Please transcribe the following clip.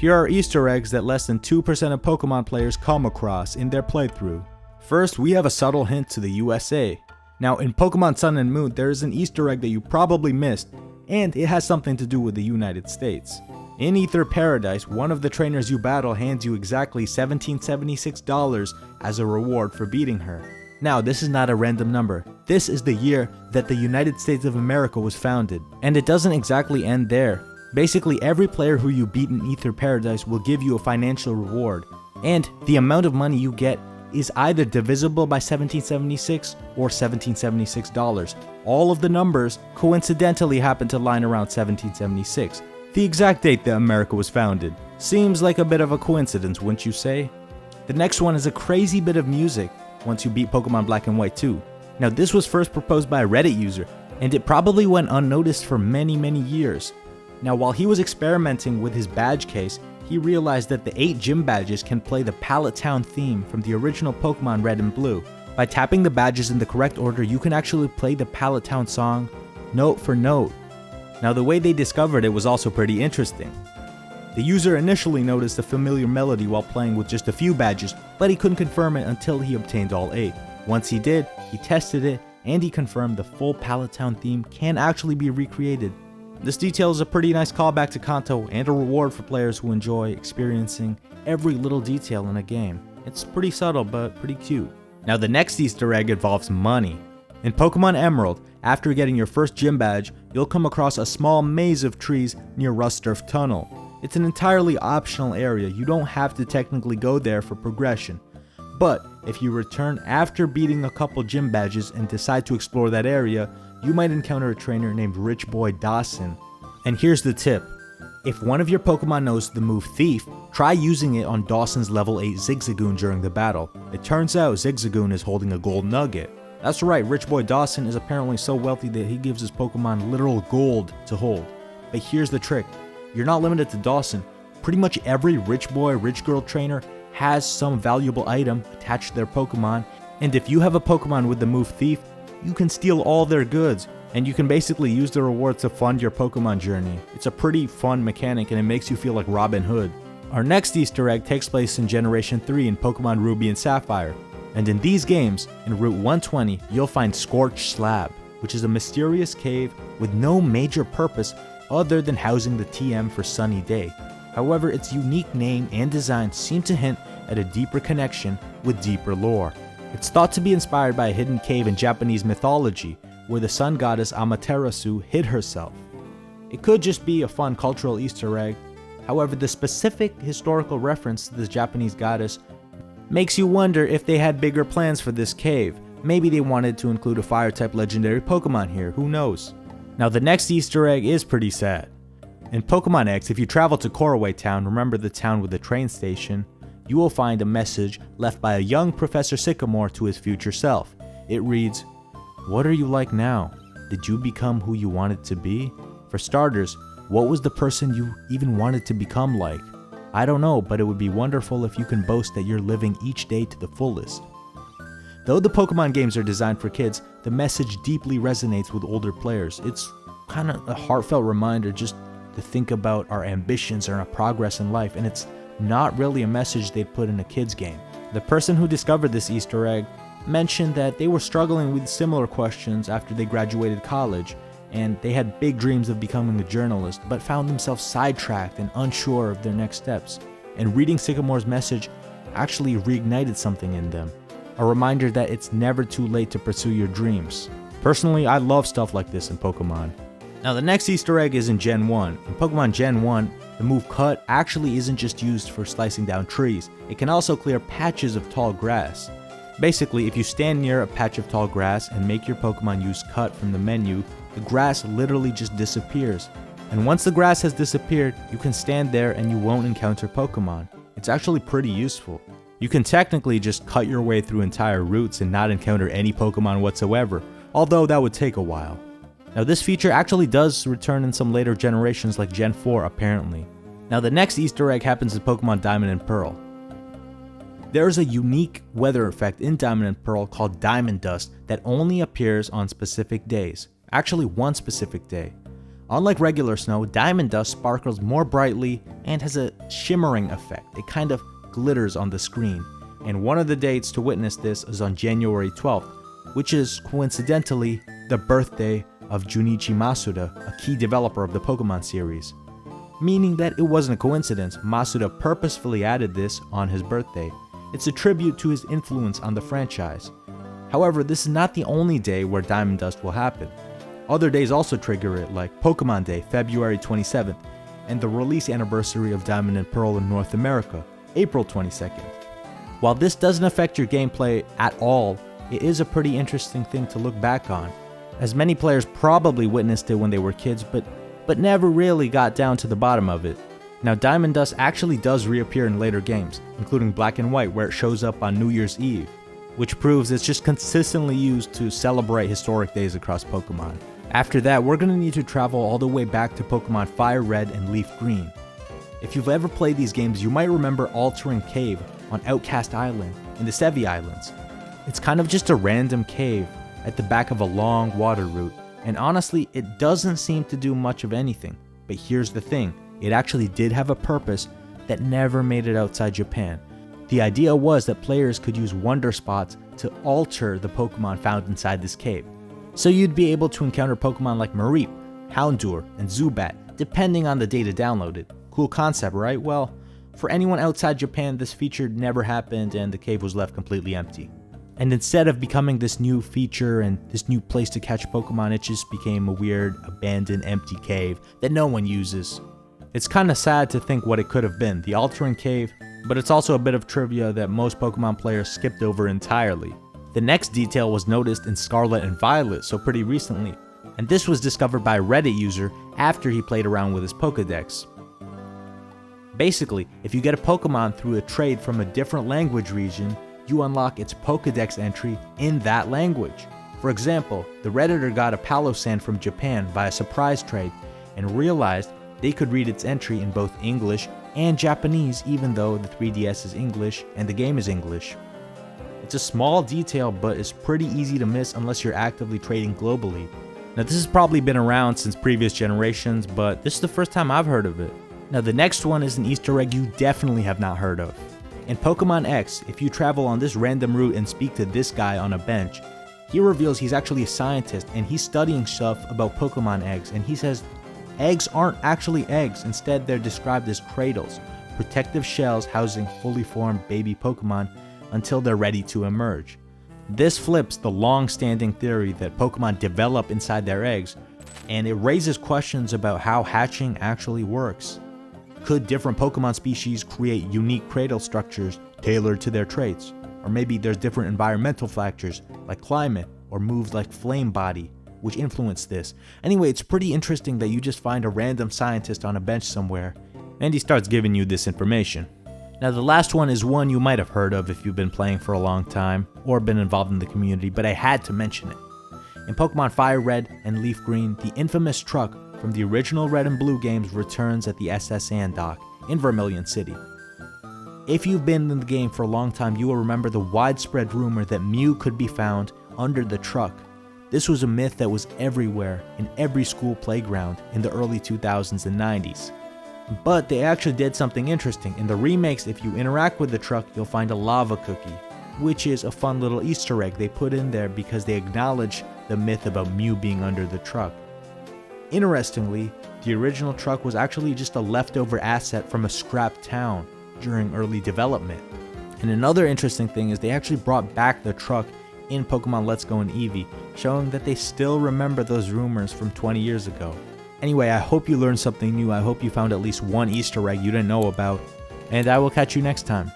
Here are Easter eggs that less than 2% of Pokemon players come across in their playthrough. First, we have a subtle hint to the USA. Now, in Pokemon Sun and Moon, there is an Easter egg that you probably missed, and it has something to do with the United States. In Ether Paradise, one of the trainers you battle hands you exactly $1776 as a reward for beating her. Now, this is not a random number. This is the year that the United States of America was founded. And it doesn't exactly end there. Basically, every player who you beat in Ether Paradise will give you a financial reward. And the amount of money you get is either divisible by 1776 or $1776. All of the numbers coincidentally happen to line around 1776, the exact date that America was founded. Seems like a bit of a coincidence, wouldn't you say? The next one is a crazy bit of music once you beat Pokemon Black and White 2. Now, this was first proposed by a Reddit user, and it probably went unnoticed for many years. Now, while he was experimenting with his badge case, he realized that the 8 gym badges can play the Pallet Town theme from the original Pokemon Red and Blue. By tapping the badges in the correct order, you can actually play the Pallet Town song note for note. Now, the way they discovered it was also pretty interesting. The user initially noticed a familiar melody while playing with just a few badges, but he couldn't confirm it until he obtained all 8. Once he did, he tested it, and he confirmed the full Pallet Town theme can actually be recreated. This detail is a pretty nice callback to Kanto and a reward for players who enjoy experiencing every little detail in a game. It's pretty subtle, but pretty cute. Now, the next Easter egg involves money. In Pokemon Emerald, after getting your first gym badge, you'll come across a small maze of trees near Rusturf Tunnel. It's an entirely optional area, you don't have to technically go there for progression. But if you return after beating a couple gym badges and decide to explore that area, you might encounter a trainer named Rich Boy Dawson. And here's the tip. If one of your Pokemon knows the move Thief, try using it on Dawson's level 8 Zigzagoon during the battle. It turns out Zigzagoon is holding a gold nugget. That's right, Rich Boy Dawson is apparently so wealthy that he gives his Pokemon literal gold to hold. But here's the trick. You're not limited to Dawson. Pretty much every Rich Boy, Rich Girl trainer has some valuable item attached to their Pokemon, and if you have a Pokemon with the move Thief, you can steal all their goods, and you can basically use the rewards to fund your Pokemon journey. It's a pretty fun mechanic and it makes you feel like Robin Hood. Our next Easter egg takes place in Generation 3 in Pokemon Ruby and Sapphire. And in these games, in Route 120, you'll find Scorched Slab, which is a mysterious cave with no major purpose other than housing the TM for Sunny Day. However, its unique name and design seem to hint at a deeper connection with deeper lore. It's thought to be inspired by a hidden cave in Japanese mythology, where the sun goddess Amaterasu hid herself. It could just be a fun cultural Easter egg. However, the specific historical reference to this Japanese goddess makes you wonder if they had bigger plans for this cave. Maybe they wanted to include a fire-type legendary Pokemon here, who knows? Now, the next Easter egg is pretty sad. In Pokemon X, if you travel to Koraway Town, remember the town with the train station, you will find a message left by a young Professor Sycamore to his future self. It reads, "What are you like now? Did you become who you wanted to be? For starters, what was the person you even wanted to become like? I don't know, but it would be wonderful if you can boast that you're living each day to the fullest." Though the Pokemon games are designed for kids, the message deeply resonates with older players. It's kind of a heartfelt reminder just to think about our ambitions and our progress in life, and it's not really a message they'd put in a kid's game. The person who discovered this Easter egg mentioned that they were struggling with similar questions after they graduated college, and they had big dreams of becoming a journalist, but found themselves sidetracked and unsure of their next steps. And reading Sycamore's message actually reignited something in them. A reminder that it's never too late to pursue your dreams. Personally, I love stuff like this in Pokemon. Now, the next Easter egg is in Gen 1. In Pokemon Gen 1, the move Cut actually isn't just used for slicing down trees. It can also clear patches of tall grass. Basically, if you stand near a patch of tall grass and make your Pokemon use Cut from the menu, the grass literally just disappears. And once the grass has disappeared, you can stand there and you won't encounter Pokemon. It's actually pretty useful. You can technically just cut your way through entire routes and not encounter any Pokemon whatsoever, although that would take a while. Now, this feature actually does return in some later generations like Gen 4 apparently. Now, the next Easter egg happens in Pokemon Diamond and Pearl. There is a unique weather effect in Diamond and Pearl called Diamond Dust that only appears on specific days. Actually, one specific day. Unlike regular snow, diamond dust sparkles more brightly and has a shimmering effect. It kind of glitters on the screen. And one of the dates to witness this is on January 12th, which is coincidentally the birthday of Junichi Masuda, a key developer of the Pokemon series. Meaning that it wasn't a coincidence, Masuda purposefully added this on his birthday. It's a tribute to his influence on the franchise. However, this is not the only day where diamond dust will happen. Other days also trigger it, like Pokemon Day, February 27th, and the release anniversary of Diamond and Pearl in North America, April 22nd. While this doesn't affect your gameplay at all, it is a pretty interesting thing to look back on, as many players probably witnessed it when they were kids, but never really got down to the bottom of it. Now, diamond dust actually does reappear in later games, including Black and White, where it shows up on New Year's Eve, which proves it's just consistently used to celebrate historic days across Pokemon. After that, we're going to need to travel all the way back to Pokemon Fire Red and Leaf Green. If you've ever played these games, you might remember Altering Cave on Outcast Island in the Sevi Islands. It's kind of just a random cave at the back of a long water route, and honestly, it doesn't seem to do much of anything. But here's the thing, it actually did have a purpose that never made it outside Japan. The idea was that players could use wonder spots to alter the Pokemon found inside this cave. So you'd be able to encounter Pokemon like Mareep, Houndour, and Zubat, depending on the data downloaded. Cool concept, right? Well, for anyone outside Japan, this feature never happened and the cave was left completely empty. And instead of becoming this new feature and this new place to catch Pokemon, it just became a weird, abandoned, empty cave that no one uses. It's kinda sad to think what it could have been, the Altering Cave, but it's also a bit of trivia that most Pokemon players skipped over entirely. The next detail was noticed in Scarlet and Violet, so pretty recently, and this was discovered by a Reddit user after he played around with his Pokedex. Basically, if you get a Pokemon through a trade from a different language region, you unlock its Pokedex entry in that language. For example, the Redditor got a Palossand from Japan via surprise trade and realized they could read its entry in both English and Japanese, even though the 3DS is English and the game is English. It's a small detail, but it's pretty easy to miss unless you're actively trading globally. Now, this has probably been around since previous generations, but this is the first time I've heard of it. Now, the next one is an Easter egg you definitely have not heard of. In Pokemon X, if you travel on this random route and speak to this guy on a bench, he reveals he's actually a scientist and he's studying stuff about Pokemon eggs, and he says eggs aren't actually eggs, instead they're described as cradles, protective shells housing fully formed baby Pokemon until they're ready to emerge. This flips the long-standing theory that Pokemon develop inside their eggs, and it raises questions about how hatching actually works. Could different Pokemon species create unique cradle structures tailored to their traits? Or maybe there's different environmental factors like climate or moves like Flame Body which influence this. Anyway, it's pretty interesting that you just find a random scientist on a bench somewhere and he starts giving you this information. Now, the last one is one you might have heard of if you've been playing for a long time or been involved in the community, but I had to mention it. In Pokemon Fire Red and Leaf Green, the infamous truck from the original Red and Blue games returns at the SS Anne dock in Vermilion City. If you've been in the game for a long time, you will remember the widespread rumor that Mew could be found under the truck. This was a myth that was everywhere in every school playground in the early 2000s and 90s. But they actually did something interesting. In the remakes, if you interact with the truck, you'll find a lava cookie, which is a fun little Easter egg they put in there because they acknowledge the myth about Mew being under the truck. Interestingly, the original truck was actually just a leftover asset from a scrapped town during early development. And another interesting thing is they actually brought back the truck in Pokemon Let's Go and Eevee, showing that they still remember those rumors from 20 years ago. Anyway, I hope you learned something new. I hope you found at least one Easter egg you didn't know about, and I will catch you next time.